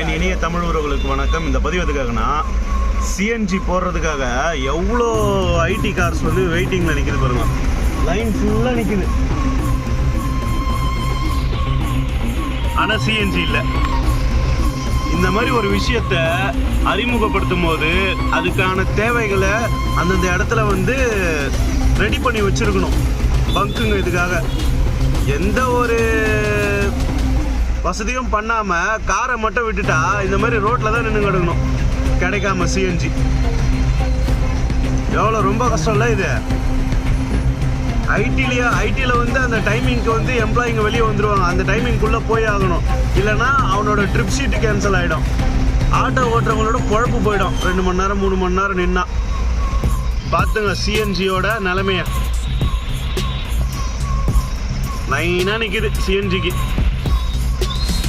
என் இனிய தமிழ் உறவுகளுக்கு வணக்கம். இந்த பதிவு எதுக்காகனா, சிஎன்ஜி போடுறதுக்காக எவ்வளோ ஐடி கார்ஸ் வந்து வெயிட்டிங்கில் நிற்கிது பாருங்க. லைன் ஃபுல்லாக நிற்கிது. ஆனால் சிஎன்ஜி இல்லை. இந்த மாதிரி ஒரு விஷயத்தை அறிமுகப்படுத்தும் போது அதுக்கான தேவைகளை அந்தந்த இடத்துல வந்து ரெடி பண்ணி வச்சுருக்கணும். பங்குங்க இதுக்காக எந்த ஒரு வசதியும் பண்ணாமல் காரை மட்டும் விட்டுட்டா இந்த மாதிரி ரோட்டில் தான் நின்று கிடக்கணும் கிடைக்காம. சிஎன்ஜி எவ்வளோ ரொம்ப கஷ்டம் இல்லை இது. ஐடியில் வந்து அந்த டைமிங்க்கு வந்து எம்ப்ளாயிங்க வெளியே வந்துடுவாங்க. அந்த டைமிங்குள்ளே போய் ஆகணும். இல்லைனா அவனோட ட்ரிப் ஷீட்டு கேன்சல் ஆகிடும். ஆட்டோ ஓட்டுறவங்களோட குழப்பு போயிடும். 2 மணி நேரம் 3 மணி நேரம் நின்னா. பார்த்துங்க சிஎன்ஜியோட நிலைமைய. லைனாக நிற்கிது சிஎன்ஜிக்கு.